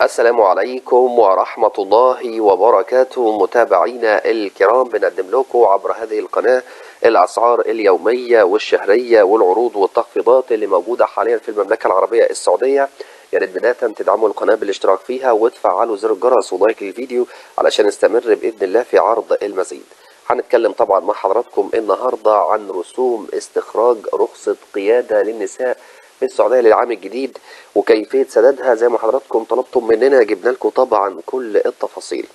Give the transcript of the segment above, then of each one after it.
السلام عليكم ورحمة الله وبركاته. متابعينا الكرام، بنقدم لكم عبر هذه القناة الأسعار اليومية والشهرية والعروض والتخفيضات اللي موجودة حاليا في المملكة العربية السعودية. يا ريت بداية تدعموا القناة بالاشتراك فيها وتفعلوا زر الجرس ولايك للفيديو علشان نستمر بإذن الله في عرض المزيد. هنتكلم طبعا مع حضراتكم النهاردة عن رسوم استخراج رخصة قيادة للنساء في السعودية للعام الجديد وكيفية سدادها. زي ما حضراتكم طلبتم مننا جبنا لكم طبعا كل التفاصيل.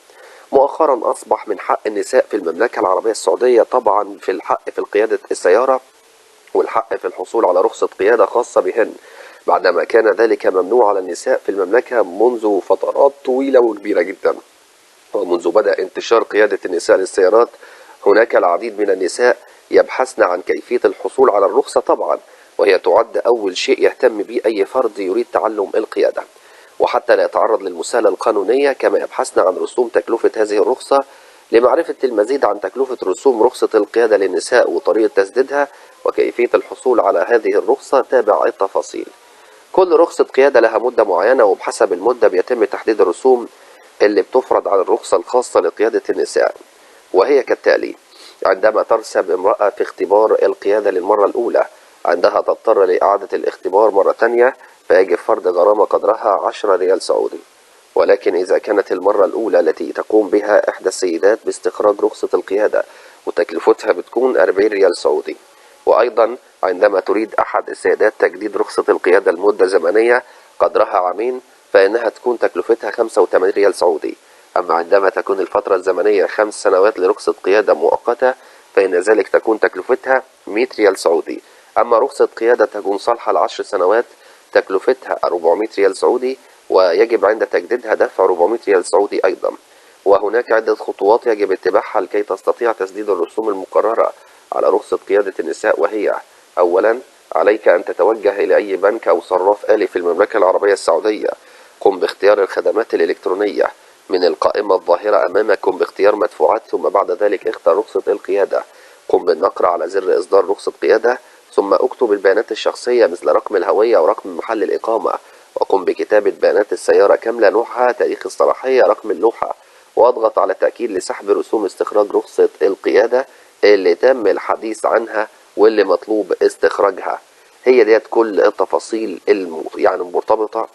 مؤخرا أصبح من حق النساء في المملكة العربية السعودية طبعا في الحق في قيادة السيارة والحق في الحصول على رخصة قيادة خاصة بهن، بعدما كان ذلك ممنوع على النساء في المملكة منذ فترات طويلة وكبيرة جدا. ومنذ بدأ انتشار قيادة النساء للسيارات هناك العديد من النساء يبحثن عن كيفية الحصول على الرخصة طبعا، وهي تعد أول شيء يهتم به أي فرد يريد تعلم القيادة، وحتى لا يتعرض للمساءلة القانونية كما يبحثن عن رسوم تكلفة هذه الرخصة. لمعرفة المزيد عن تكلفة رسوم رخصة القيادة للنساء وطريقة تسديدها وكيفية الحصول على هذه الرخصة تابع التفاصيل. كل رخصة قيادة لها مدة معينة، وبحسب المدة بيتم تحديد الرسوم اللي بتفرض على الرخصة الخاصة لقيادة النساء، وهي كالتالي: عندما ترسب امرأة في اختبار القيادة للمرة الأولى، عندها تضطر لإعادة الاختبار مرة تانية فيجب فرض غرامة قدرها 10 ريال سعودي. ولكن إذا كانت المرة الأولى التي تقوم بها إحدى السيدات باستخراج رخصة القيادة وتكلفتها بتكون 40 ريال سعودي. وأيضا عندما تريد أحد السيدات تجديد رخصة القيادة لمدة زمنية قدرها عامين فإنها تكون تكلفتها 85 ريال سعودي. أما عندما تكون الفترة الزمنية 5 سنوات لرخصة قيادة مؤقتة فإن ذلك تكون تكلفتها 100 ريال سعودي. أما رخصة قيادة تكون صالحة ل10 سنوات تكلفتها 400 ريال سعودي، ويجب عند تجديدها دفع 400 ريال سعودي أيضا. وهناك عدة خطوات يجب اتباعها لكي تستطيع تسديد الرسوم المقررة على رخصة قيادة النساء، وهي: أولا، عليك أن تتوجه إلى أي بنك أو صراف آلي في المملكة العربية السعودية. قم باختيار الخدمات الإلكترونية من القائمة الظاهرة أمامكم باختيار مدفوعات، ثم بعد ذلك اختر رخصة القيادة. قم بالنقر على زر إصدار رخصة قيادة، ثم اكتب البيانات الشخصية مثل رقم الهوية ورقم محل الإقامة، وقم بكتابة بيانات السيارة كاملة، نوعها، تاريخ الصلاحية، رقم اللوحة، واضغط على تأكيد لسحب رسوم استخراج رخصة القيادة اللي تم الحديث عنها واللي مطلوب استخراجها. هي ديت كل التفاصيل مرتبطة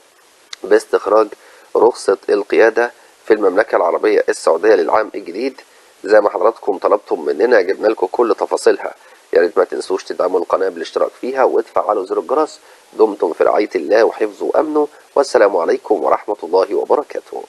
باستخراج رخصة القيادة في المملكة العربية السعودية للعام الجديد. زي ما حضراتكم طلبتم مننا جبنا لكم كل تفاصيلها. يا ريت ما تنسوش تدعموا القناة بالاشتراك فيها وتفعلوا زر الجرس. دمتم في رعاية الله وحفظه وأمنه، والسلام عليكم ورحمة الله وبركاته.